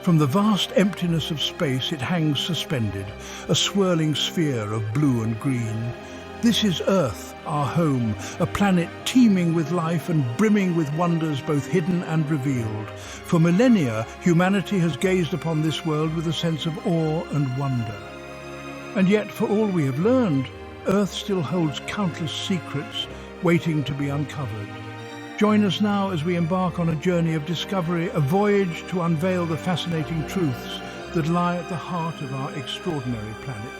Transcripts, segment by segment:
From the vast emptiness of space it hangs suspended, a swirling sphere of blue and green. This is Earth, our home, a planet teeming with life and brimming with wonders both hidden and revealed. For millennia, humanity has gazed upon this world with a sense of awe and wonder. And yet, for all we have learned, Earth still holds countless secrets waiting to be uncovered. Join us now as we embark on a journey of discovery, a voyage to unveil the fascinating truths that lie at the heart of our extraordinary planet.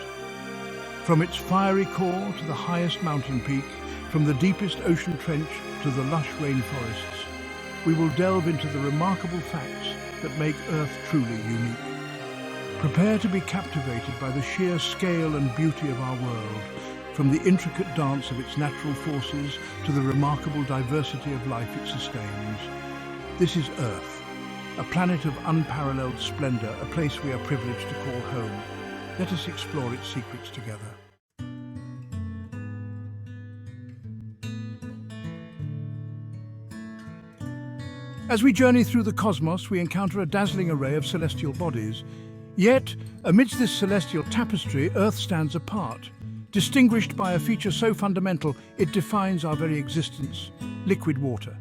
From its fiery core to the highest mountain peak, from the deepest ocean trench to the lush rainforests, we will delve into the remarkable facts that make Earth truly unique. Prepare to be captivated by the sheer scale and beauty of our world, from the intricate dance of its natural forces to the remarkable diversity of life it sustains. This is Earth, a planet of unparalleled splendor, a place we are privileged to call home. Let us explore its secrets together. As we journey through the cosmos, we encounter a dazzling array of celestial bodies. Yet, amidst this celestial tapestry, Earth stands apart, distinguished by a feature so fundamental it defines our very existence: liquid water.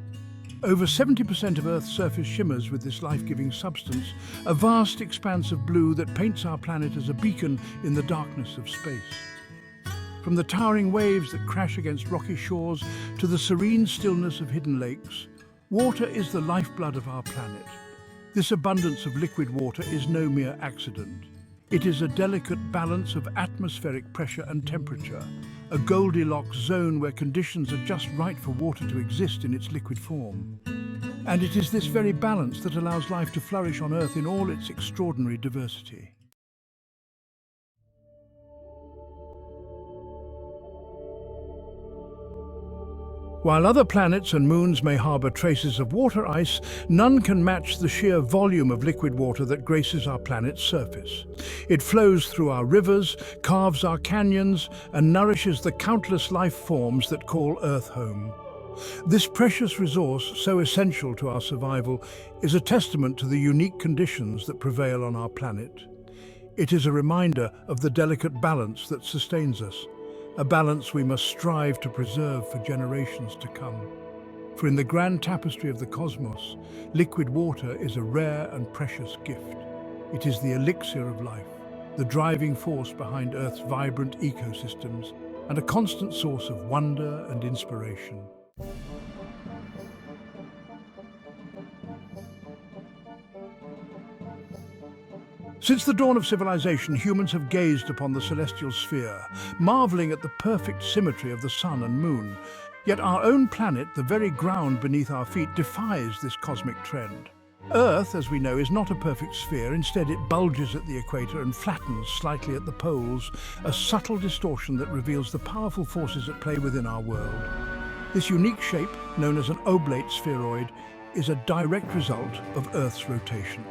Over 70% of Earth's surface shimmers with this life-giving substance, a vast expanse of blue that paints our planet as a beacon in the darkness of space. From the towering waves that crash against rocky shores to the serene stillness of hidden lakes, water is the lifeblood of our planet. This abundance of liquid water is no mere accident. It is a delicate balance of atmospheric pressure and temperature, a Goldilocks zone where conditions are just right for water to exist in its liquid form. And it is this very balance that allows life to flourish on Earth in all its extraordinary diversity. While other planets and moons may harbour traces of water ice, none can match the sheer volume of liquid water that graces our planet's surface. It flows through our rivers, carves our canyons, and nourishes the countless life forms that call Earth home. This precious resource, so essential to our survival, is a testament to the unique conditions that prevail on our planet. It is a reminder of the delicate balance that sustains us, a balance we must strive to preserve for generations to come. For in the grand tapestry of the cosmos, liquid water is a rare and precious gift. It is the elixir of life, the driving force behind Earth's vibrant ecosystems, and a constant source of wonder and inspiration. Since the dawn of civilization, humans have gazed upon the celestial sphere, marveling at the perfect symmetry of the sun and moon. Yet our own planet, the very ground beneath our feet, defies this cosmic trend. Earth, as we know, is not a perfect sphere. Instead, it bulges at the equator and flattens slightly at the poles, a subtle distortion that reveals the powerful forces at play within our world. This unique shape, known as an oblate spheroid, is a direct result of Earth's rotation.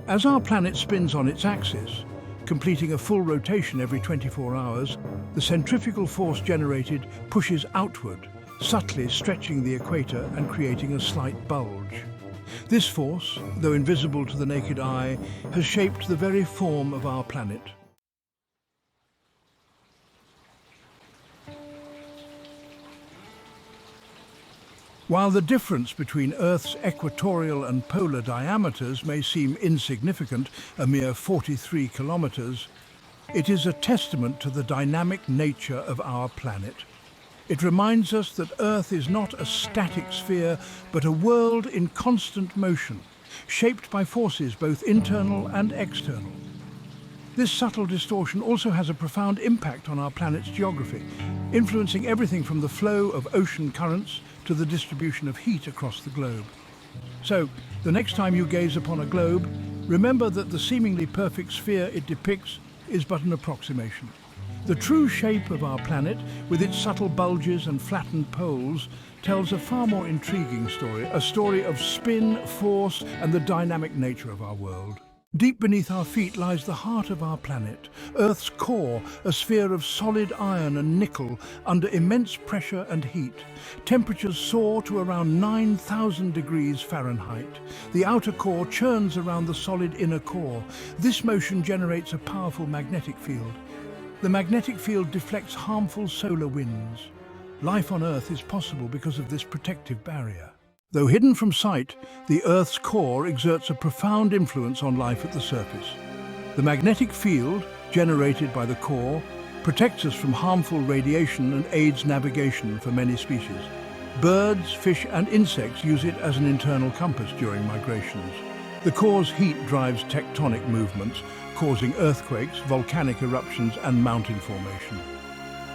As our planet spins on its axis, completing a full rotation every 24 hours, the centrifugal force generated pushes outward, subtly stretching the equator and creating a slight bulge. This force, though invisible to the naked eye, has shaped the very form of our planet. While the difference between Earth's equatorial and polar diameters may seem insignificant, a mere 43 kilometers, it is a testament to the dynamic nature of our planet. It reminds us that Earth is not a static sphere, but a world in constant motion, shaped by forces both internal and external. This subtle distortion also has a profound impact on our planet's geography, influencing everything from the flow of ocean currents to the distribution of heat across the globe. So, the next time you gaze upon a globe, remember that the seemingly perfect sphere it depicts is but an approximation. The true shape of our planet, with its subtle bulges and flattened poles, tells a far more intriguing story, a story of spin, force, and the dynamic nature of our world. Deep beneath our feet lies the heart of our planet, Earth's core, a sphere of solid iron and nickel under immense pressure and heat. Temperatures soar to around 9,000 degrees Fahrenheit. The outer core churns around the solid inner core. This motion generates a powerful magnetic field. The magnetic field deflects harmful solar winds. Life on Earth is possible because of this protective barrier. Though hidden from sight, the Earth's core exerts a profound influence on life at the surface. The magnetic field, generated by the core, protects us from harmful radiation and aids navigation for many species. Birds, fish and insects use it as an internal compass during migrations. The core's heat drives tectonic movements, causing earthquakes, volcanic eruptions and mountain formation.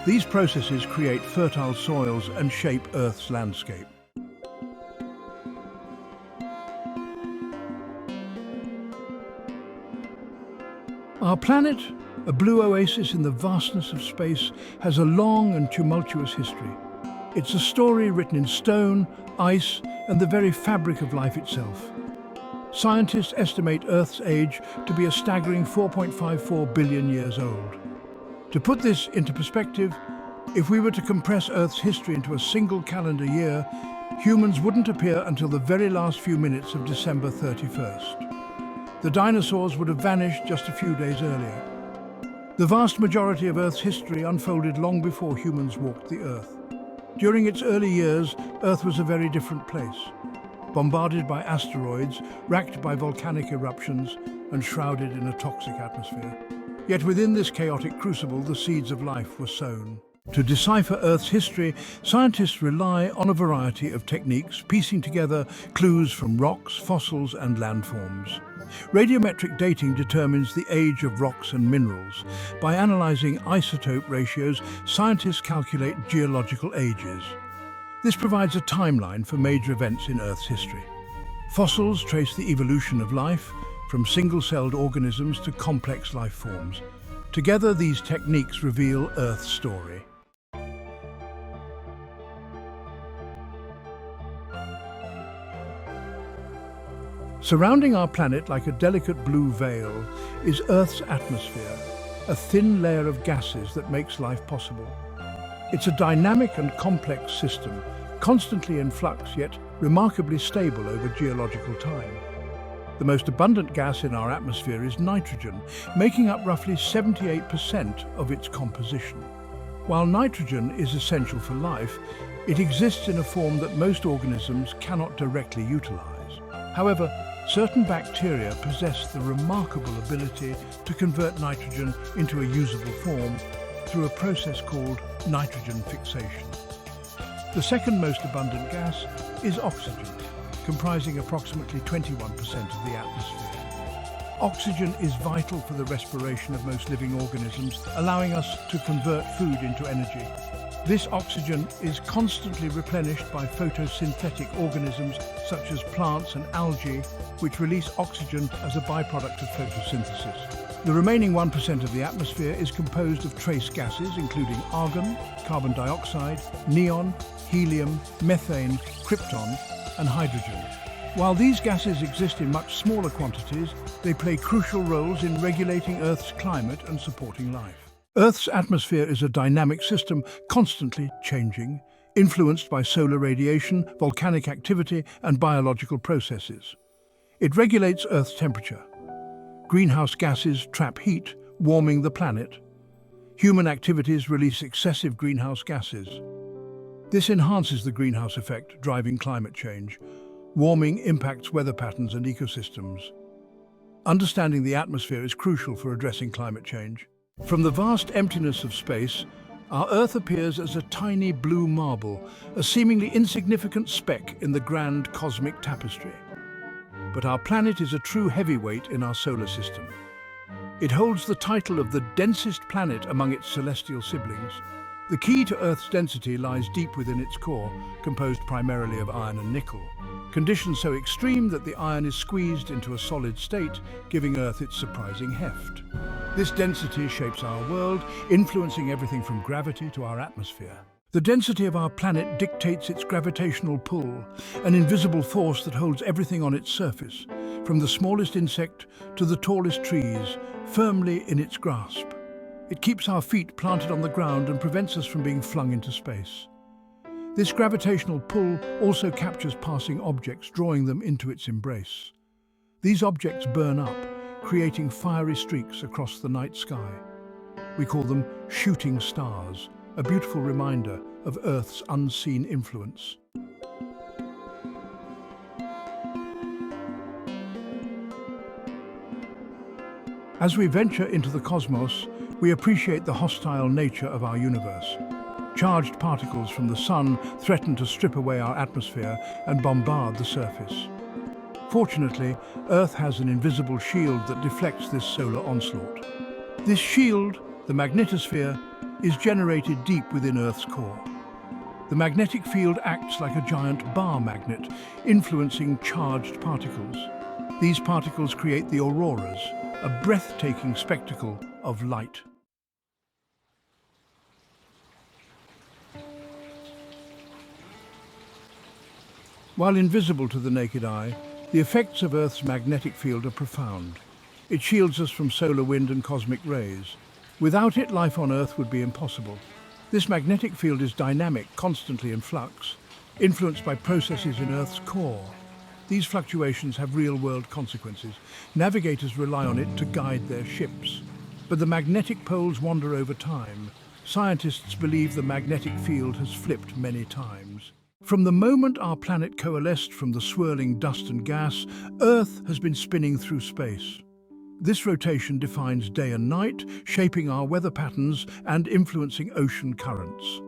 These processes create fertile soils and shape Earth's landscape. Our planet, a blue oasis in the vastness of space, has a long and tumultuous history. It's a story written in stone, ice, and the very fabric of life itself. Scientists estimate Earth's age to be a staggering 4.54 billion years old. To put this into perspective, if we were to compress Earth's history into a single calendar year, humans wouldn't appear until the very last few minutes of December 31st. The dinosaurs would have vanished just a few days earlier. The vast majority of Earth's history unfolded long before humans walked the Earth. During its early years, Earth was a very different place. Bombarded by asteroids, racked by volcanic eruptions, and shrouded in a toxic atmosphere. Yet within this chaotic crucible, the seeds of life were sown. To decipher Earth's history, scientists rely on a variety of techniques, piecing together clues from rocks, fossils, and landforms. Radiometric dating determines the age of rocks and minerals. By analyzing isotope ratios, scientists calculate geological ages. This provides a timeline for major events in Earth's history. Fossils trace the evolution of life, from single-celled organisms to complex life forms. Together, these techniques reveal Earth's story. Surrounding our planet like a delicate blue veil is Earth's atmosphere, a thin layer of gases that makes life possible. It's a dynamic and complex system, constantly in flux yet remarkably stable over geological time. The most abundant gas in our atmosphere is nitrogen, making up roughly 78% of its composition. While nitrogen is essential for life, it exists in a form that most organisms cannot directly utilize. However, certain bacteria possess the remarkable ability to convert nitrogen into a usable form through a process called nitrogen fixation. The second most abundant gas is oxygen, comprising approximately 21% of the atmosphere. Oxygen is vital for the respiration of most living organisms, allowing us to convert food into energy. This oxygen is constantly replenished by photosynthetic organisms such as plants and algae, which release oxygen as a byproduct of photosynthesis. The remaining 1% of the atmosphere is composed of trace gases including argon, carbon dioxide, neon, helium, methane, krypton, and hydrogen. While these gases exist in much smaller quantities, they play crucial roles in regulating Earth's climate and supporting life. Earth's atmosphere is a dynamic system, constantly changing, influenced by solar radiation, volcanic activity, and biological processes. It regulates Earth's temperature. Greenhouse gases trap heat, warming the planet. Human activities release excessive greenhouse gases. This enhances the greenhouse effect, driving climate change. Warming impacts weather patterns and ecosystems. Understanding the atmosphere is crucial for addressing climate change. From the vast emptiness of space, our Earth appears as a tiny blue marble, a seemingly insignificant speck in the grand cosmic tapestry. But our planet is a true heavyweight in our solar system. It holds the title of the densest planet among its celestial siblings. The key to Earth's density lies deep within its core, composed primarily of iron and nickel. Conditions so extreme that the iron is squeezed into a solid state, giving Earth its surprising heft. This density shapes our world, influencing everything from gravity to our atmosphere. The density of our planet dictates its gravitational pull, an invisible force that holds everything on its surface. from the smallest insect to the tallest trees, firmly in its grasp. It keeps our feet planted on the ground and prevents us from being flung into space. This gravitational pull also captures passing objects, drawing them into its embrace. These objects burn up, creating fiery streaks across the night sky. We call them shooting stars, a beautiful reminder of Earth's unseen influence. As we venture into the cosmos, we appreciate the hostile nature of our universe. Charged particles from the sun threaten to strip away our atmosphere and bombard the surface. Fortunately, Earth has an invisible shield that deflects this solar onslaught. This shield, the magnetosphere, is generated deep within Earth's core. The magnetic field acts like a giant bar magnet, influencing charged particles. These particles create the auroras, a breathtaking spectacle of light. While invisible to the naked eye, the effects of Earth's magnetic field are profound. It shields us from solar wind and cosmic rays. Without it, life on Earth would be impossible. This magnetic field is dynamic, constantly in flux, influenced by processes in Earth's core. These fluctuations have real-world consequences. Navigators rely on it to guide their ships. But the magnetic poles wander over time. Scientists believe the magnetic field has flipped many times. From the moment our planet coalesced from the swirling dust and gas, Earth has been spinning through space. This rotation defines day and night, shaping our weather patterns and influencing ocean currents.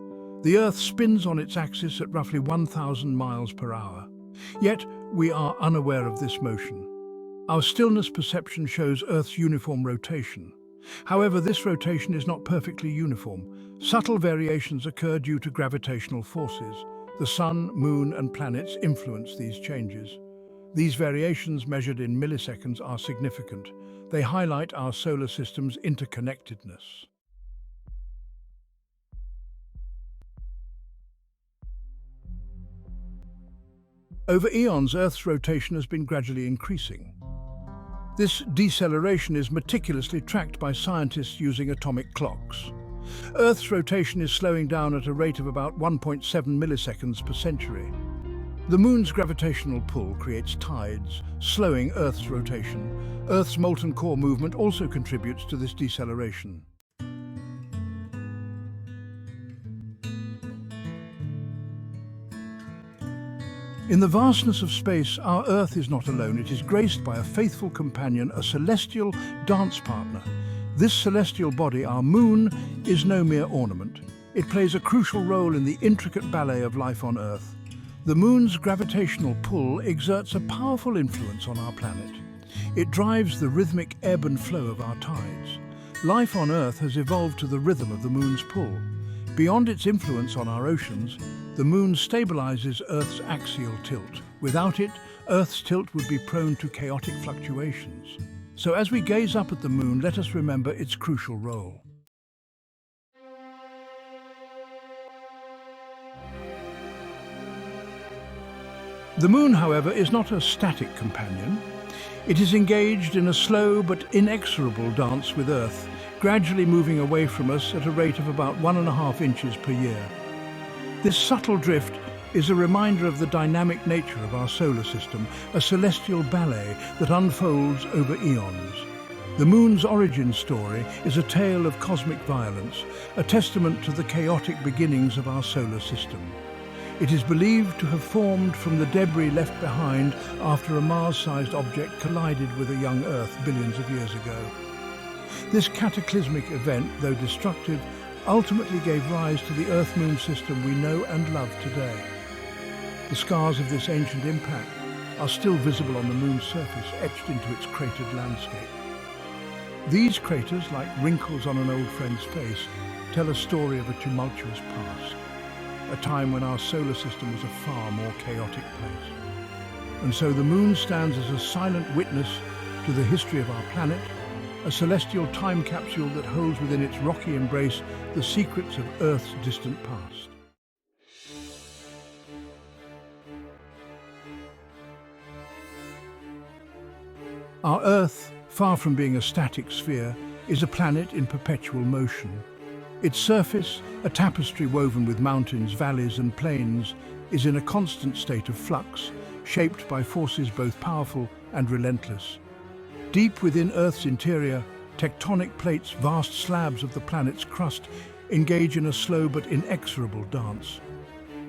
The Earth spins on its axis at roughly 1,000 miles per hour. Yet, we are unaware of this motion. Our stillness perception shows Earth's uniform rotation. However, this rotation is not perfectly uniform. Subtle variations occur due to gravitational forces. The Sun, Moon, and planets influence these changes. These variations, measured in milliseconds, are significant. They highlight our solar system's interconnectedness. Over eons, Earth's rotation has been gradually increasing. This deceleration is meticulously tracked by scientists using atomic clocks. Earth's rotation is slowing down at a rate of about 1.7 milliseconds per century. The Moon's gravitational pull creates tides, slowing Earth's rotation. Earth's molten core movement also contributes to this deceleration. In the vastness of space, our Earth is not alone. It is graced by a faithful companion, a celestial dance partner. This celestial body, our Moon, is no mere ornament. It plays a crucial role in the intricate ballet of life on Earth. The Moon's gravitational pull exerts a powerful influence on our planet. It drives the rhythmic ebb and flow of our tides. Life on Earth has evolved to the rhythm of the Moon's pull. Beyond its influence on our oceans, the Moon stabilizes Earth's axial tilt. Without it, Earth's tilt would be prone to chaotic fluctuations. So as we gaze up at the Moon, let us remember its crucial role. The Moon, however, is not a static companion. It is engaged in a slow but inexorable dance with Earth, gradually moving away from us at a rate of about 1.5 inches per year. This subtle drift is a reminder of the dynamic nature of our solar system, a celestial ballet that unfolds over eons. The Moon's origin story is a tale of cosmic violence, a testament to the chaotic beginnings of our solar system. It is believed to have formed from the debris left behind after a Mars-sized object collided with a young Earth billions of years ago. This cataclysmic event, though destructive, ultimately gave rise to the Earth-Moon system we know and love today. The scars of this ancient impact are still visible on the Moon's surface, etched into its cratered landscape. These craters, like wrinkles on an old friend's face, tell a story of a tumultuous past, a time when our solar system was a far more chaotic place. And so the Moon stands as a silent witness to the history of our planet, a celestial time capsule that holds within its rocky embrace the secrets of Earth's distant past. Our Earth, far from being a static sphere, is a planet in perpetual motion. Its surface, a tapestry woven with mountains, valleys and plains, is in a constant state of flux, shaped by forces both powerful and relentless. Deep within Earth's interior, tectonic plates, vast slabs of the planet's crust, engage in a slow but inexorable dance.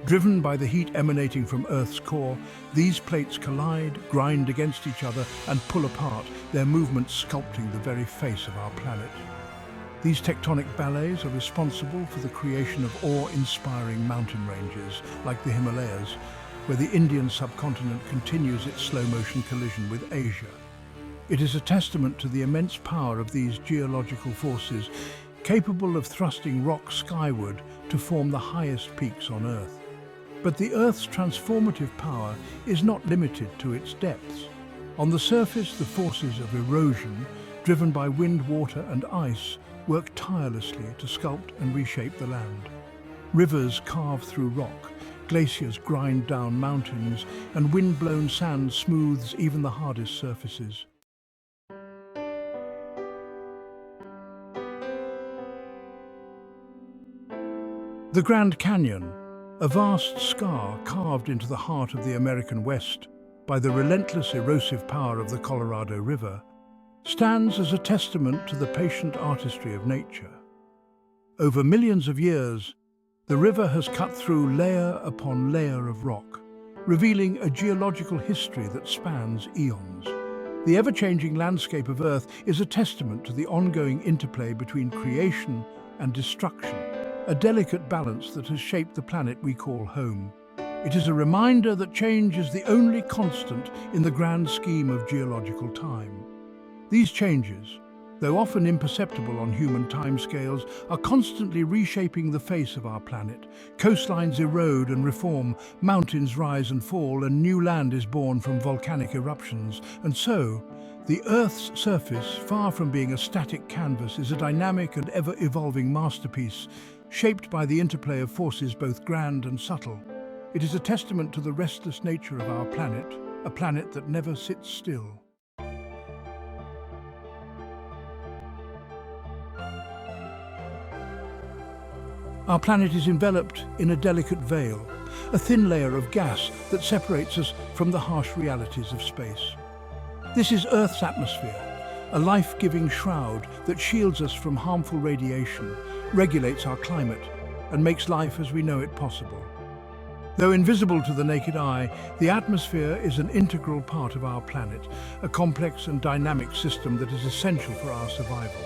Driven by the heat emanating from Earth's core, these plates collide, grind against each other and pull apart, their movements sculpting the very face of our planet. These tectonic ballets are responsible for the creation of awe-inspiring mountain ranges like the Himalayas, where the Indian subcontinent continues its slow-motion collision with Asia. It is a testament to the immense power of these geological forces, capable of thrusting rock skyward to form the highest peaks on Earth. But the Earth's transformative power is not limited to its depths. On the surface, the forces of erosion, driven by wind, water and ice, work tirelessly to sculpt and reshape the land. Rivers carve through rock, glaciers grind down mountains, and wind-blown sand smooths even the hardest surfaces. The Grand Canyon, a vast scar carved into the heart of the American West by the relentless erosive power of the Colorado River, stands as a testament to the patient artistry of nature. Over millions of years, the river has cut through layer upon layer of rock, revealing a geological history that spans eons. The ever-changing landscape of Earth is a testament to the ongoing interplay between creation and destruction, a delicate balance that has shaped the planet we call home. It is a reminder that change is the only constant in the grand scheme of geological time. These changes, though often imperceptible on human timescales, are constantly reshaping the face of our planet. Coastlines erode and reform, mountains rise and fall, and new land is born from volcanic eruptions. And so, the Earth's surface, far from being a static canvas, is a dynamic and ever-evolving masterpiece, shaped by the interplay of forces both grand and subtle. It is a testament to the restless nature of our planet, a planet that never sits still. Our planet is enveloped in a delicate veil, a thin layer of gas that separates us from the harsh realities of space. This is Earth's atmosphere, a life-giving shroud that shields us from harmful radiation, regulates our climate, and makes life as we know it possible. Though invisible to the naked eye, the atmosphere is an integral part of our planet, a complex and dynamic system that is essential for our survival.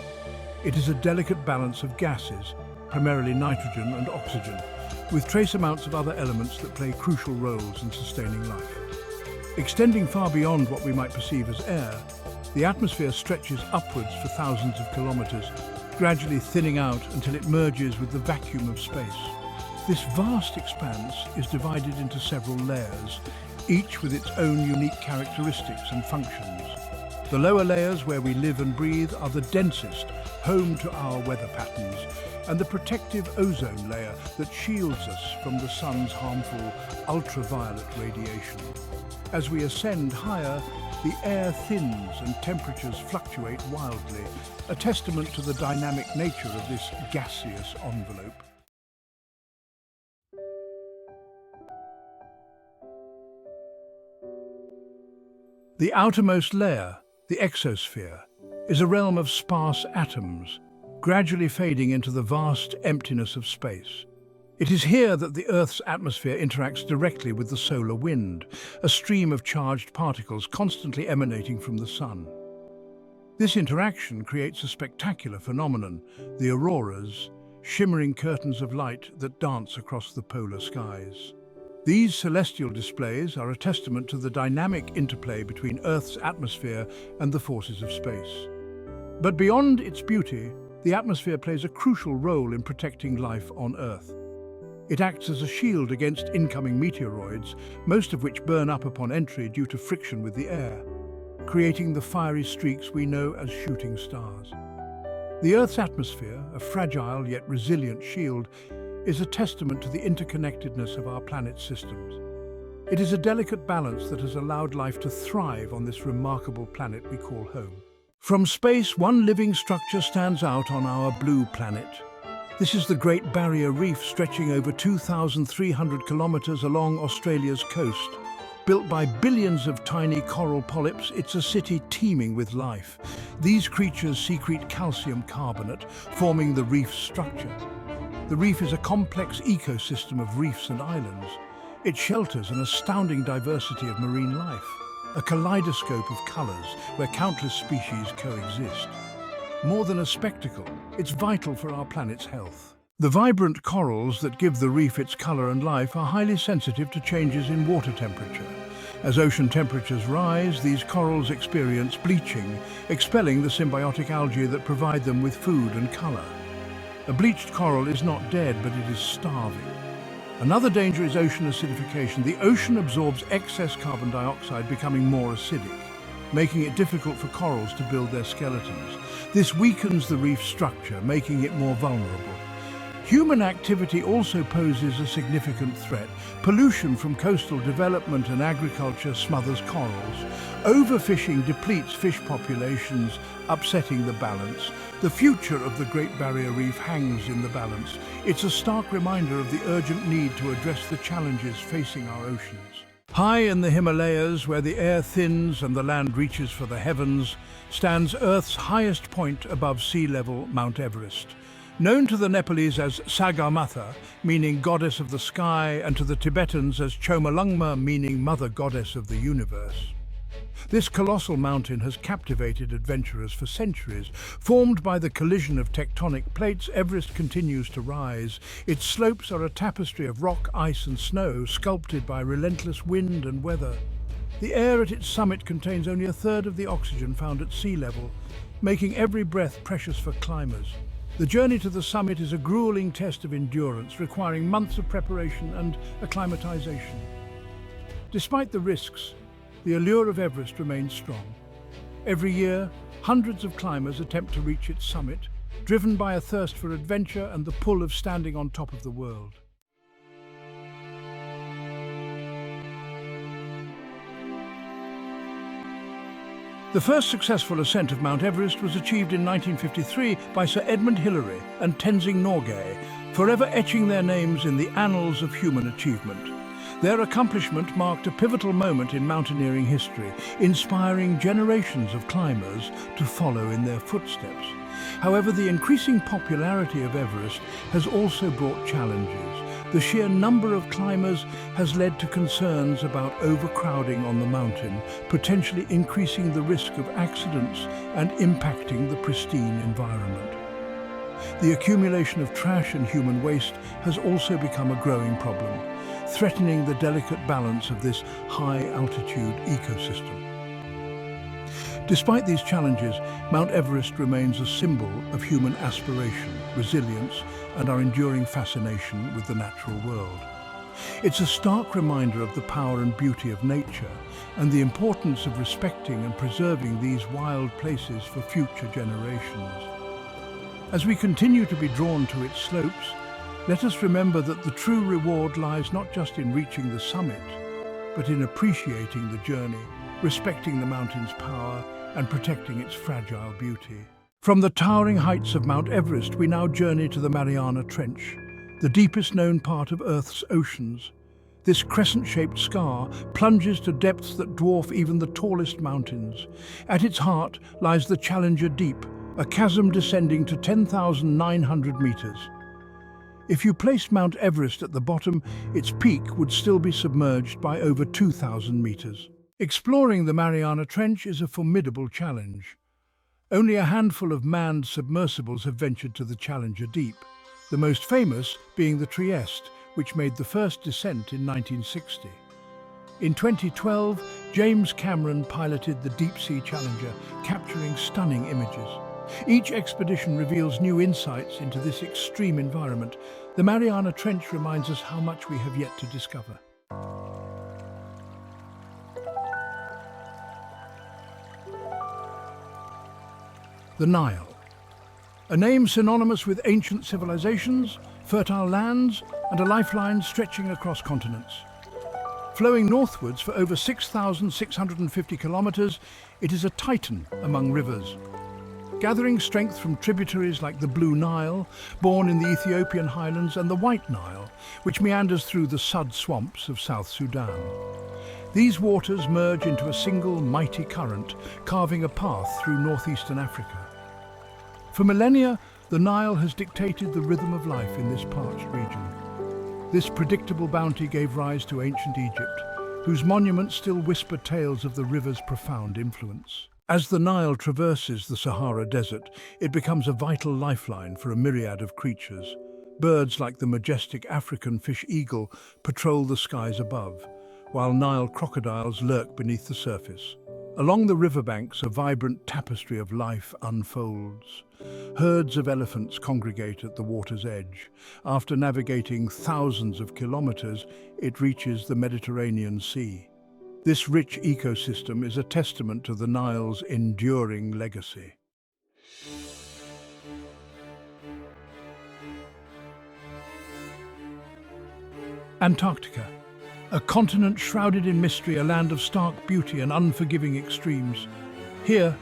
It is a delicate balance of gases, primarily nitrogen and oxygen, with trace amounts of other elements that play crucial roles in sustaining life. Extending far beyond what we might perceive as air, the atmosphere stretches upwards for thousands of kilometers, gradually thinning out until it merges with the vacuum of space. This vast expanse is divided into several layers, each with its own unique characteristics and functions. The lower layers, where we live and breathe, are the densest, home to our weather patterns, and the protective ozone layer that shields us from the sun's harmful ultraviolet radiation. As we ascend higher, the air thins and temperatures fluctuate wildly, a testament to the dynamic nature of this gaseous envelope. The outermost layer, the exosphere, is a realm of sparse atoms, gradually fading into the vast emptiness of space. It is here that the Earth's atmosphere interacts directly with the solar wind, a stream of charged particles constantly emanating from the sun. This interaction creates a spectacular phenomenon, the auroras, shimmering curtains of light that dance across the polar skies. These celestial displays are a testament to the dynamic interplay between Earth's atmosphere and the forces of space. But beyond its beauty, the atmosphere plays a crucial role in protecting life on Earth. It acts as a shield against incoming meteoroids, most of which burn up upon entry due to friction with the air, creating the fiery streaks we know as shooting stars. The Earth's atmosphere, a fragile yet resilient shield, is a testament to the interconnectedness of our planet's systems. It is a delicate balance that has allowed life to thrive on this remarkable planet we call home. From space, one living structure stands out on our blue planet. This is the Great Barrier Reef, stretching over 2,300 kilometers along Australia's coast. Built by billions of tiny coral polyps, it's a city teeming with life. These creatures secrete calcium carbonate, forming the reef's structure. The reef is a complex ecosystem of reefs and islands. It shelters an astounding diversity of marine life, a kaleidoscope of colors where countless species coexist. More than a spectacle, it's vital for our planet's health. The vibrant corals that give the reef its color and life are highly sensitive to changes in water temperature. As ocean temperatures rise, these corals experience bleaching, expelling the symbiotic algae that provide them with food and color. A bleached coral is not dead, but it is starving. Another danger is ocean acidification. The ocean absorbs excess carbon dioxide, becoming more acidic, making it difficult for corals to build their skeletons. This weakens the reef structure, making it more vulnerable. Human activity also poses a significant threat. Pollution from coastal development and agriculture smothers corals. Overfishing depletes fish populations, upsetting the balance. The future of the Great Barrier Reef hangs in the balance. It's a stark reminder of the urgent need to address the challenges facing our oceans. High in the Himalayas, where the air thins and the land reaches for the heavens, stands Earth's highest point above sea level, Mount Everest. Known to the Nepalese as Sagarmatha, meaning goddess of the sky, and to the Tibetans as Chomolungma, meaning mother goddess of the universe. This colossal mountain has captivated adventurers for centuries. Formed by the collision of tectonic plates, Everest continues to rise. Its slopes are a tapestry of rock, ice and snow, sculpted by relentless wind and weather. The air at its summit contains only a third of the oxygen found at sea level, making every breath precious for climbers. The journey to the summit is a grueling test of endurance, requiring months of preparation and acclimatization. Despite the risks, the allure of Everest remains strong. Every year, hundreds of climbers attempt to reach its summit, driven by a thirst for adventure and the pull of standing on top of the world. The first successful ascent of Mount Everest was achieved in 1953 by Sir Edmund Hillary and Tenzing Norgay, forever etching their names in the annals of human achievement. Their accomplishment marked a pivotal moment in mountaineering history, inspiring generations of climbers to follow in their footsteps. However, the increasing popularity of Everest has also brought challenges. The sheer number of climbers has led to concerns about overcrowding on the mountain, potentially increasing the risk of accidents and impacting the pristine environment. The accumulation of trash and human waste has also become a growing problem, threatening the delicate balance of this high-altitude ecosystem. Despite these challenges, Mount Everest remains a symbol of human aspiration, resilience, and our enduring fascination with the natural world. It's a stark reminder of the power and beauty of nature and the importance of respecting and preserving these wild places for future generations. As we continue to be drawn to its slopes, let us remember that the true reward lies not just in reaching the summit, but in appreciating the journey, respecting the mountain's power, and protecting its fragile beauty. From the towering heights of Mount Everest, we now journey to the Mariana Trench, the deepest known part of Earth's oceans. This crescent-shaped scar plunges to depths that dwarf even the tallest mountains. At its heart lies the Challenger Deep, a chasm descending to 10,900 meters. If you placed Mount Everest at the bottom, its peak would still be submerged by over 2,000 meters. Exploring the Mariana Trench is a formidable challenge. Only a handful of manned submersibles have ventured to the Challenger Deep, the most famous being the Trieste, which made the first descent in 1960. In 2012, James Cameron piloted the Deep-Sea Challenger, capturing stunning images. Each expedition reveals new insights into this extreme environment. The Mariana Trench reminds us how much we have yet to discover. The Nile, a name synonymous with ancient civilizations, fertile lands, and a lifeline stretching across continents. Flowing northwards for over 6,650 kilometers, it is a titan among rivers. Gathering strength from tributaries like the Blue Nile, born in the Ethiopian highlands, and the White Nile, which meanders through the Sud swamps of South Sudan. These waters merge into a single mighty current, carving a path through northeastern Africa. For millennia, the Nile has dictated the rhythm of life in this parched region. This predictable bounty gave rise to ancient Egypt, whose monuments still whisper tales of the river's profound influence. As the Nile traverses the Sahara Desert, it becomes a vital lifeline for a myriad of creatures. Birds like the majestic African fish eagle patrol the skies above, while Nile crocodiles lurk beneath the surface. Along the riverbanks, a vibrant tapestry of life unfolds. Herds of elephants congregate at the water's edge. After navigating thousands of kilometers, it reaches the Mediterranean Sea. This rich ecosystem is a testament to the Nile's enduring legacy. Antarctica, a continent shrouded in mystery, a land of stark beauty and unforgiving extremes. Here,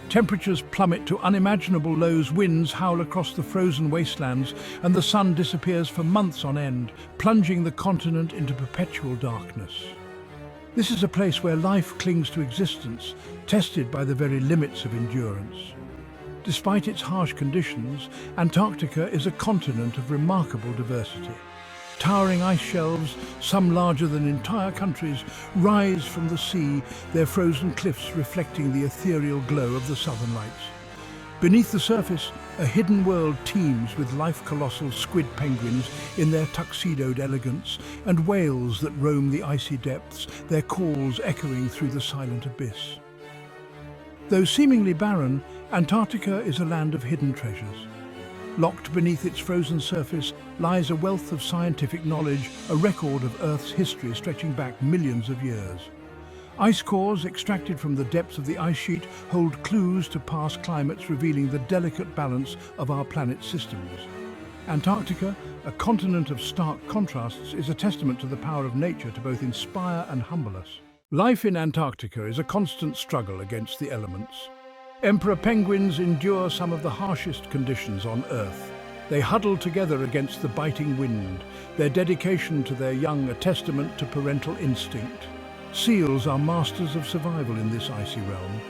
temperatures plummet to unimaginable lows, winds howl across the frozen wastelands, and the sun disappears for months on end, plunging the continent into perpetual darkness. This is a place where life clings to existence, tested by the very limits of endurance. Despite its harsh conditions, Antarctica is a continent of remarkable diversity. Towering ice shelves, some larger than entire countries, rise from the sea, their frozen cliffs reflecting the ethereal glow of the southern lights. Beneath the surface, a hidden world teems with life-colossal squid penguins in their tuxedoed elegance, and whales that roam the icy depths, their calls echoing through the silent abyss. Though seemingly barren, Antarctica is a land of hidden treasures. Locked beneath its frozen surface lies a wealth of scientific knowledge, a record of Earth's history stretching back millions of years. Ice cores extracted from the depths of the ice sheet hold clues to past climates, revealing the delicate balance of our planet's systems. Antarctica, a continent of stark contrasts, is a testament to the power of nature to both inspire and humble us. Life in Antarctica is a constant struggle against the elements. Emperor penguins endure some of the harshest conditions on Earth. They huddle together against the biting wind, their dedication to their young a testament to parental instinct. Seals are masters of survival in this icy realm.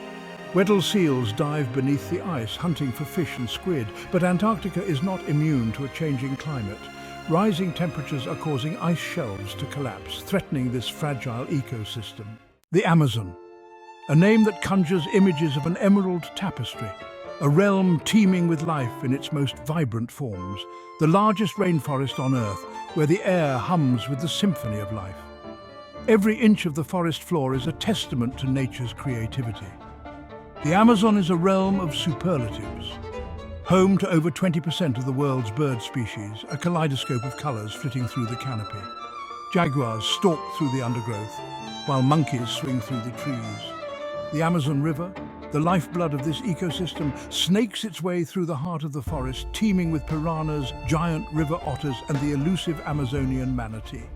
Weddell seals dive beneath the ice, hunting for fish and squid, but Antarctica is not immune to a changing climate. Rising temperatures are causing ice shelves to collapse, threatening this fragile ecosystem. The Amazon, a name that conjures images of an emerald tapestry, a realm teeming with life in its most vibrant forms, the largest rainforest on Earth, where the air hums with the symphony of life. Every inch of the forest floor is a testament to nature's creativity. The Amazon is a realm of superlatives. Home to over 20% of the world's bird species, a kaleidoscope of colors flitting through the canopy. Jaguars stalk through the undergrowth, while monkeys swing through the trees. The Amazon River, the lifeblood of this ecosystem, snakes its way through the heart of the forest, teeming with piranhas, giant river otters, and the elusive Amazonian manatee.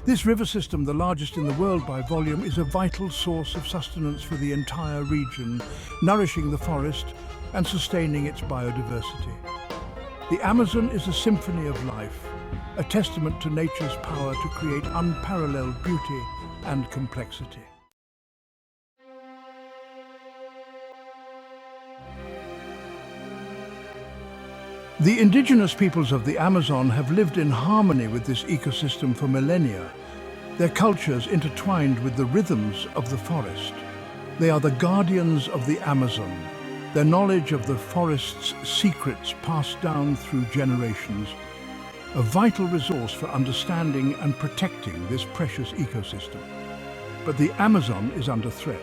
This river system, the largest in the world by volume, is a vital source of sustenance for the entire region, nourishing the forest and sustaining its biodiversity. The Amazon is a symphony of life, a testament to nature's power to create unparalleled beauty and complexity. The indigenous peoples of the Amazon have lived in harmony with this ecosystem for millennia, their cultures intertwined with the rhythms of the forest. They are the guardians of the Amazon, their knowledge of the forest's secrets passed down through generations, a vital resource for understanding and protecting this precious ecosystem. But the Amazon is under threat.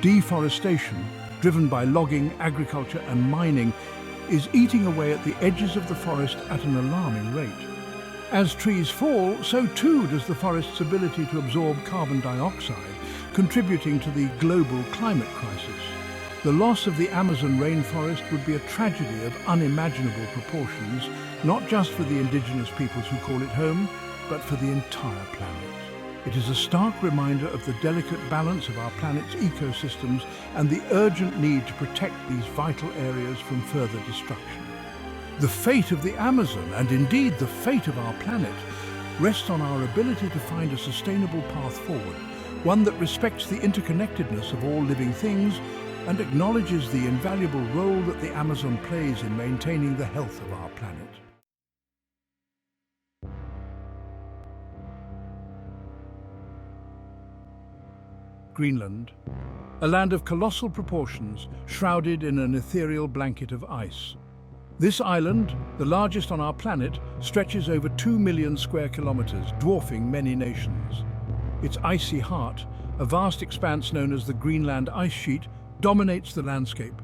Deforestation, driven by logging, agriculture and mining, is eating away at the edges of the forest at an alarming rate. As trees fall, so too does the forest's ability to absorb carbon dioxide, contributing to the global climate crisis. The loss of the Amazon rainforest would be a tragedy of unimaginable proportions, not just for the indigenous peoples who call it home, but for the entire planet. It is a stark reminder of the delicate balance of our planet's ecosystems and the urgent need to protect these vital areas from further destruction. The fate of the Amazon, and indeed the fate of our planet, rests on our ability to find a sustainable path forward, one that respects the interconnectedness of all living things and acknowledges the invaluable role that the Amazon plays in maintaining the health of our planet. Greenland, a land of colossal proportions, shrouded in an ethereal blanket of ice. This island, the largest on our planet, stretches over 2 million square kilometers, dwarfing many nations. Its icy heart, a vast expanse known as the Greenland ice sheet, dominates the landscape.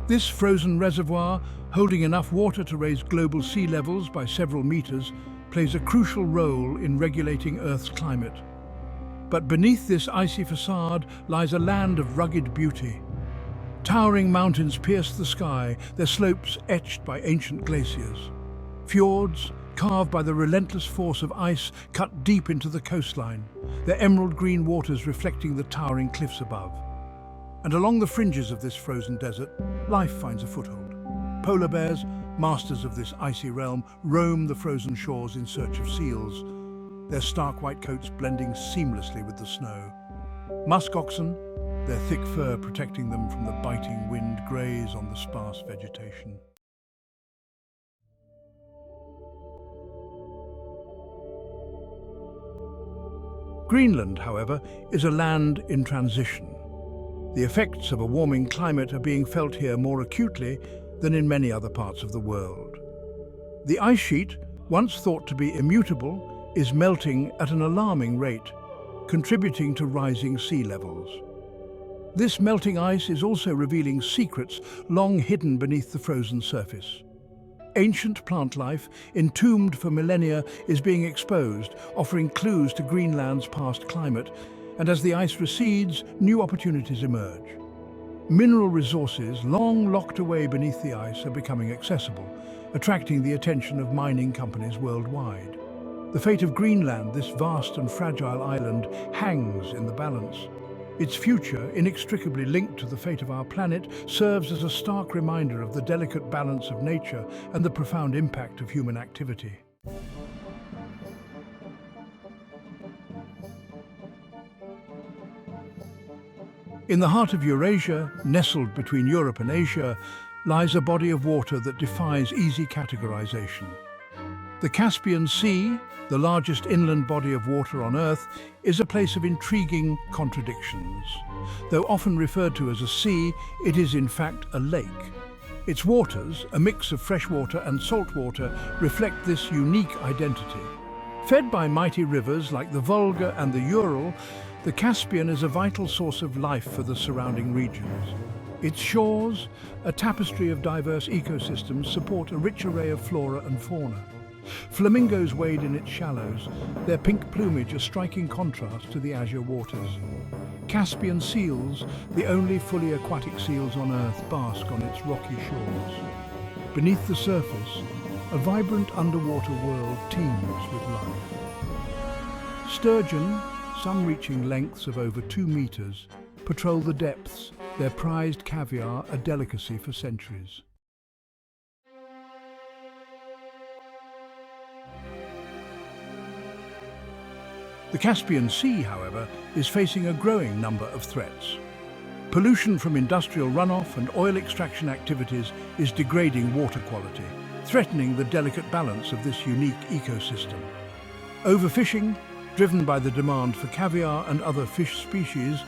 This frozen reservoir, holding enough water to raise global sea levels by several meters, plays a crucial role in regulating Earth's climate. But beneath this icy facade lies a land of rugged beauty. Towering mountains pierce the sky, their slopes etched by ancient glaciers. Fjords, carved by the relentless force of ice, cut deep into the coastline, their emerald green waters reflecting the towering cliffs above. And along the fringes of this frozen desert, life finds a foothold. Polar bears, masters of this icy realm, roam the frozen shores in search of seals, their stark white coats blending seamlessly with the snow. Musk oxen, their thick fur protecting them from the biting wind, graze on the sparse vegetation. Greenland, however, is a land in transition. The effects of a warming climate are being felt here more acutely than in many other parts of the world. The ice sheet, once thought to be immutable, is melting at an alarming rate, contributing to rising sea levels. This melting ice is also revealing secrets long hidden beneath the frozen surface. Ancient plant life, entombed for millennia, is being exposed, offering clues to Greenland's past climate, and as the ice recedes, new opportunities emerge. Mineral resources, long locked away beneath the ice, are becoming accessible, attracting the attention of mining companies worldwide. The fate of Greenland, this vast and fragile island, hangs in the balance. Its future, inextricably linked to the fate of our planet, serves as a stark reminder of the delicate balance of nature and the profound impact of human activity. In the heart of Eurasia, nestled between Europe and Asia, lies a body of water that defies easy categorization. The Caspian Sea, the largest inland body of water on Earth, is a place of intriguing contradictions. Though often referred to as a sea, it is in fact a lake. Its waters, a mix of freshwater and saltwater, reflect this unique identity. Fed by mighty rivers like the Volga and the Ural, the Caspian is a vital source of life for the surrounding regions. Its shores, a tapestry of diverse ecosystems, support a rich array of flora and fauna. Flamingos wade in its shallows, their pink plumage a striking contrast to the azure waters. Caspian seals, the only fully aquatic seals on Earth, bask on its rocky shores. Beneath the surface, a vibrant underwater world teems with life. Sturgeon, some reaching lengths of over 2 meters, patrol the depths, their prized caviar a delicacy for centuries. The Caspian Sea, however, is facing a growing number of threats. Pollution from industrial runoff and oil extraction activities is degrading water quality, threatening the delicate balance of this unique ecosystem. Overfishing, driven by the demand for caviar and other fish species,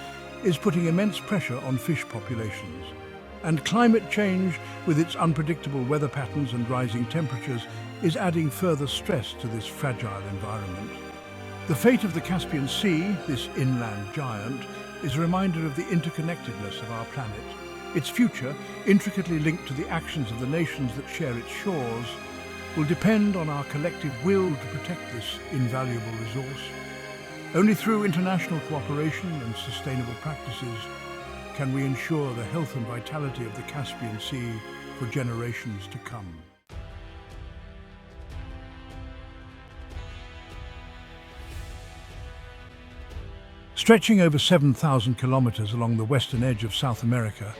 is putting immense pressure on fish populations. And climate change, with its unpredictable weather patterns and rising temperatures, is adding further stress to this fragile environment. The fate of the Caspian Sea, this inland giant, is a reminder of the interconnectedness of our planet. Its future, intricately linked to the actions of the nations that share its shores, will depend on our collective will to protect this invaluable resource. Only through international cooperation and sustainable practices can we ensure the health and vitality of the Caspian Sea for generations to come. Stretching over 7,000 kilometers along the western edge of South America,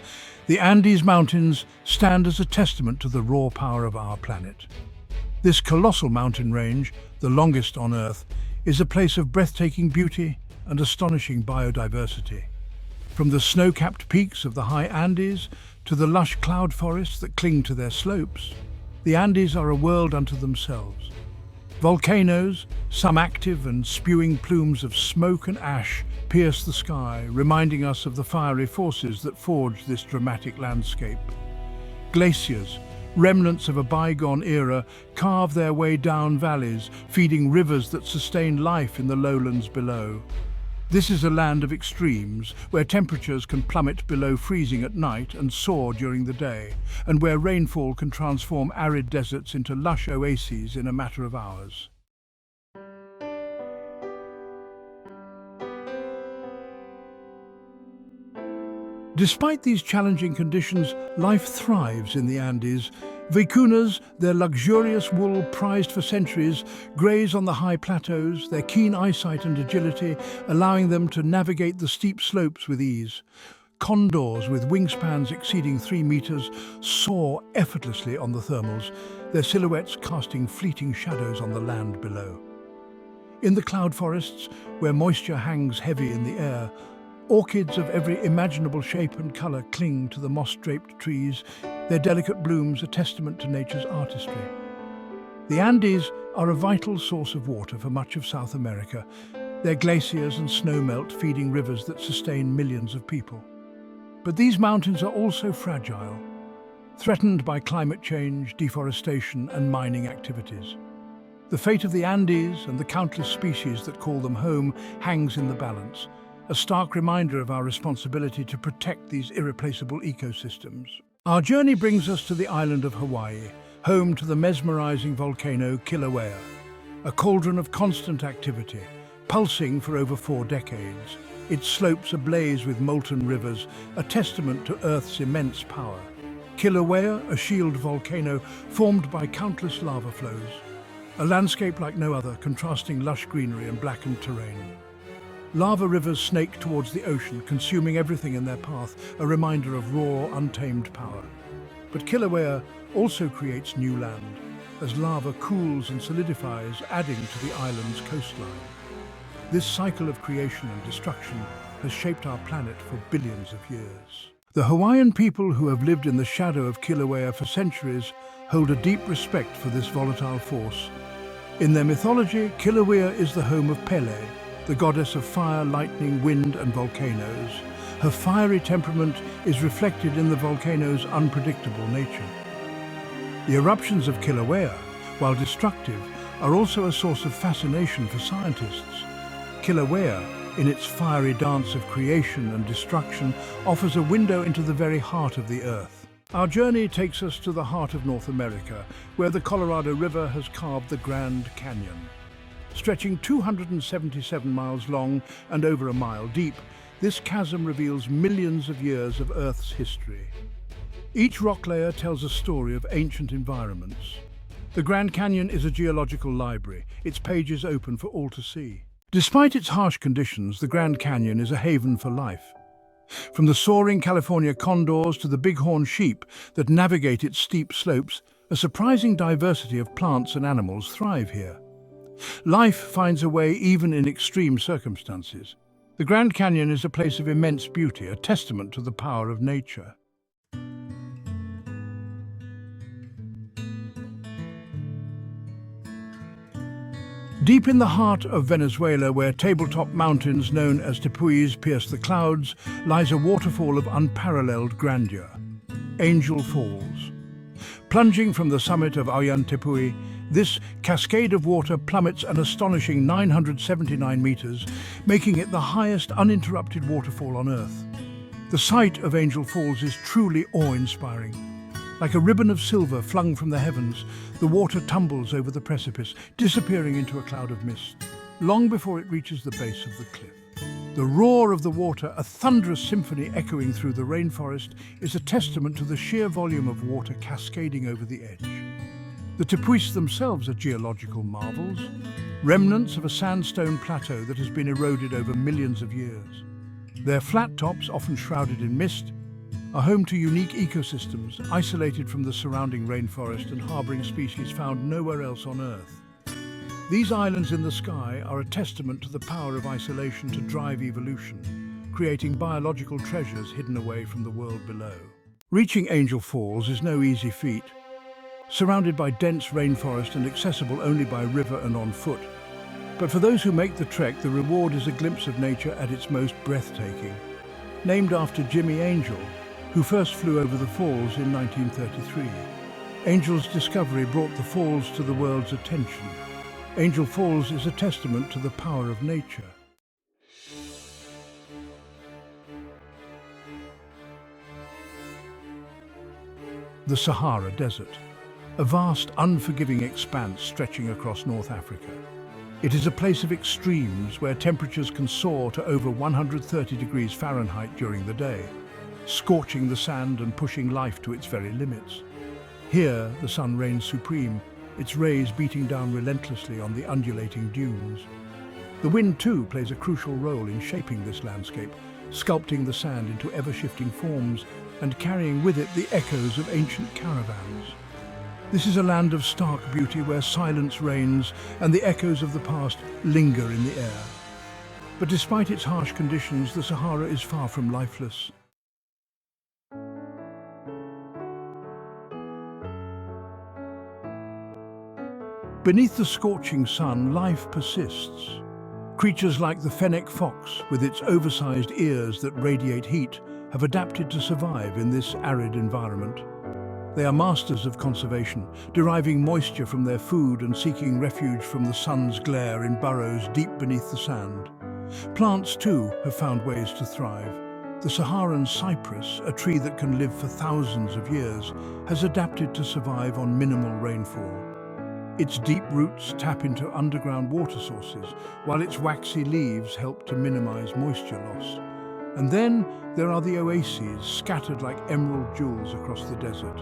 the Andes Mountains stand as a testament to the raw power of our planet. This colossal mountain range, the longest on Earth, is a place of breathtaking beauty and astonishing biodiversity. From the snow-capped peaks of the high Andes to the lush cloud forests that cling to their slopes, the Andes are a world unto themselves. Volcanoes, some active and spewing plumes of smoke and ash, pierce the sky, reminding us of the fiery forces that forged this dramatic landscape. Glaciers, remnants of a bygone era, carve their way down valleys, feeding rivers that sustain life in the lowlands below. This is a land of extremes, where temperatures can plummet below freezing at night and soar during the day, and where rainfall can transform arid deserts into lush oases in a matter of hours. Despite these challenging conditions, life thrives in the Andes. Vicuñas, their luxurious wool prized for centuries, graze on the high plateaus, their keen eyesight and agility allowing them to navigate the steep slopes with ease. Condors with wingspans exceeding 3 meters soar effortlessly on the thermals, their silhouettes casting fleeting shadows on the land below. In the cloud forests, where moisture hangs heavy in the air, orchids of every imaginable shape and color cling to the moss-draped trees, their delicate blooms a testament to nature's artistry. The Andes are a vital source of water for much of South America, their glaciers and snowmelt feeding rivers that sustain millions of people. But these mountains are also fragile, threatened by climate change, deforestation, and mining activities. The fate of the Andes and the countless species that call them home hangs in the balance, a stark reminder of our responsibility to protect these irreplaceable ecosystems. Our journey brings us to the island of Hawaii, home to the mesmerizing volcano Kilauea, a cauldron of constant activity, pulsing for over 4 decades, its slopes ablaze with molten rivers, a testament to Earth's immense power. Kilauea, a shield volcano formed by countless lava flows, a landscape like no other, contrasting lush greenery and blackened terrain. Lava rivers snake towards the ocean, consuming everything in their path, a reminder of raw, untamed power. But Kilauea also creates new land, as lava cools and solidifies, adding to the island's coastline. This cycle of creation and destruction has shaped our planet for billions of years. The Hawaiian people who have lived in the shadow of Kilauea for centuries hold a deep respect for this volatile force. In their mythology, Kilauea is the home of Pele, the goddess of fire, lightning, wind, and volcanoes. Her fiery temperament is reflected in the volcano's unpredictable nature. The eruptions of Kilauea, while destructive, are also a source of fascination for scientists. Kilauea, in its fiery dance of creation and destruction, offers a window into the very heart of the Earth. Our journey takes us to the heart of North America, where the Colorado River has carved the Grand Canyon. Stretching 277 miles long and over a mile deep, this chasm reveals millions of years of Earth's history. Each rock layer tells a story of ancient environments. The Grand Canyon is a geological library, its pages open for all to see. Despite its harsh conditions, the Grand Canyon is a haven for life. From the soaring California condors to the bighorn sheep that navigate its steep slopes, a surprising diversity of plants and animals thrive here. Life finds a way even in extreme circumstances. The Grand Canyon is a place of immense beauty, a testament to the power of nature. Deep in the heart of Venezuela, where tabletop mountains known as tepuis pierce the clouds, lies a waterfall of unparalleled grandeur, Angel Falls. Plunging from the summit of Ollantaytambo, this cascade of water plummets an astonishing 979 meters, making it the highest uninterrupted waterfall on Earth. The sight of Angel Falls is truly awe-inspiring. Like a ribbon of silver flung from the heavens, the water tumbles over the precipice, disappearing into a cloud of mist, long before it reaches the base of the cliff. The roar of the water, a thunderous symphony echoing through the rainforest, is a testament to the sheer volume of water cascading over the edge. The tepuis themselves are geological marvels. remnants of a sandstone plateau that has been eroded over millions of years. Their flat tops, often shrouded in mist, are home to unique ecosystems, isolated from the surrounding rainforest and harboring species found nowhere else on Earth. These islands in the sky are a testament to the power of isolation to drive evolution, creating biological treasures hidden away from the world below. Reaching Angel Falls is no easy feat. Surrounded by dense rainforest and accessible only by river and on foot. But for those who make the trek, the reward is a glimpse of nature at its most breathtaking. Named after Jimmy Angel, who first flew over the falls in 1933. Angel's discovery brought the falls to the world's attention. Angel Falls is a testament to the power of nature. The Sahara Desert, a vast, unforgiving expanse stretching across North Africa. It is a place of extremes where temperatures can soar to over 130 degrees Fahrenheit during the day, scorching the sand and pushing life to its very limits. Here, the sun reigns supreme, its rays beating down relentlessly on the undulating dunes. The wind, too, plays a crucial role in shaping this landscape, sculpting the sand into ever-shifting forms and carrying with it the echoes of ancient caravans. This is a land of stark beauty where silence reigns and the echoes of the past linger in the air. But despite its harsh conditions, the Sahara is far from lifeless. Beneath the scorching sun, life persists. Creatures like the fennec fox, with its oversized ears that radiate heat, have adapted to survive in this arid environment. They are masters of conservation, deriving moisture from their food and seeking refuge from the sun's glare in burrows deep beneath the sand. Plants, too, have found ways to thrive. The Saharan cypress, a tree that can live for thousands of years, has adapted to survive on minimal rainfall. Its deep roots tap into underground water sources, while its waxy leaves help to minimize moisture loss. And then there are the oases, scattered like emerald jewels across the desert.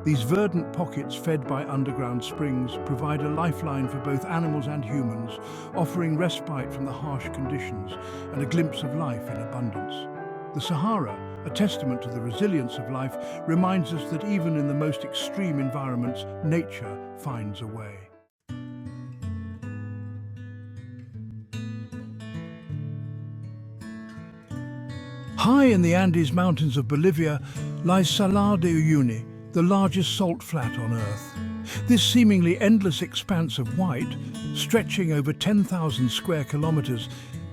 These verdant pockets, fed by underground springs, provide a lifeline for both animals and humans, offering respite from the harsh conditions and a glimpse of life in abundance. The Sahara, a testament to the resilience of life, reminds us that even in the most extreme environments, nature finds a way. High in the Andes Mountains of Bolivia lies Salar de Uyuni, the largest salt flat on Earth. This seemingly endless expanse of white, stretching over 10,000 square kilometers,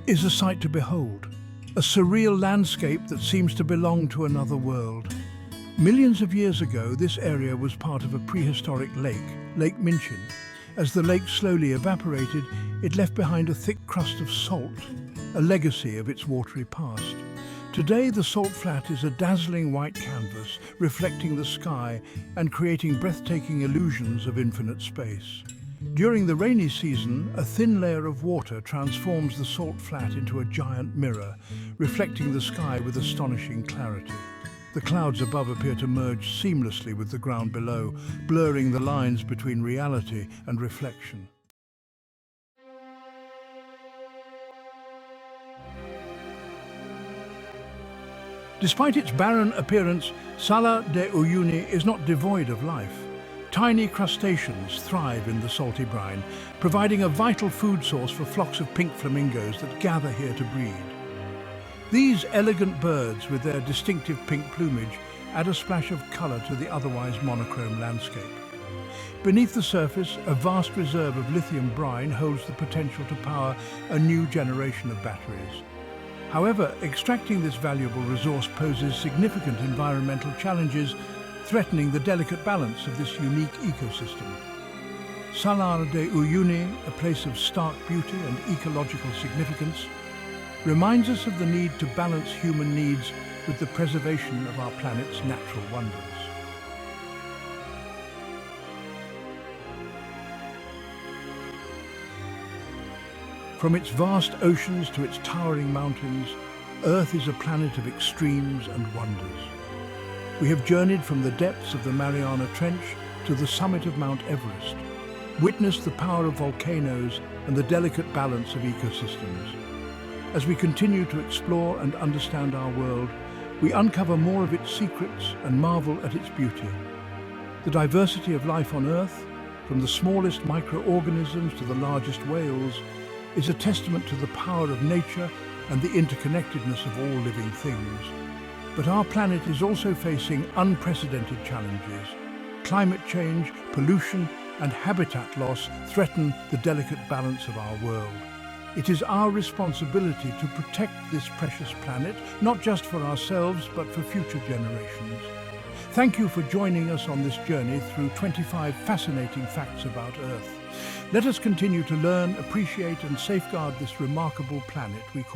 is a sight to behold. A surreal landscape that seems to belong to another world. Millions of years ago, this area was part of a prehistoric lake, Lake Minchin. As the lake slowly evaporated, it left behind a thick crust of salt, a legacy of its watery past. Today, the salt flat is a dazzling white canvas, reflecting the sky and creating breathtaking illusions of infinite space. During the rainy season, a thin layer of water transforms the salt flat into a giant mirror, reflecting the sky with astonishing clarity. The clouds above appear to merge seamlessly with the ground below, blurring the lines between reality and reflection. Despite its barren appearance, Salar de Uyuni is not devoid of life. Tiny crustaceans thrive in the salty brine, providing a vital food source for flocks of pink flamingos that gather here to breed. These elegant birds, with their distinctive pink plumage, add a splash of color to the otherwise monochrome landscape. Beneath the surface, a vast reserve of lithium brine holds the potential to power a new generation of batteries. However, extracting this valuable resource poses significant environmental challenges, threatening the delicate balance of this unique ecosystem. Salar de Uyuni, a place of stark beauty and ecological significance, reminds us of the need to balance human needs with the preservation of our planet's natural wonders. From its vast oceans to its towering mountains, Earth is a planet of extremes and wonders. We have journeyed from the depths of the Mariana Trench to the summit of Mount Everest, witnessed the power of volcanoes and the delicate balance of ecosystems. As we continue to explore and understand our world, we uncover more of its secrets and marvel at its beauty. The diversity of life on Earth, from the smallest microorganisms to the largest whales, is a testament to the power of nature and the interconnectedness of all living things. But our planet is also facing unprecedented challenges. Climate change, pollution, and habitat loss threaten the delicate balance of our world. It is our responsibility to protect this precious planet, not just for ourselves, but for future generations. Thank you for joining us on this journey through 25 fascinating facts about Earth. Let us continue to learn, appreciate, and safeguard this remarkable planet we call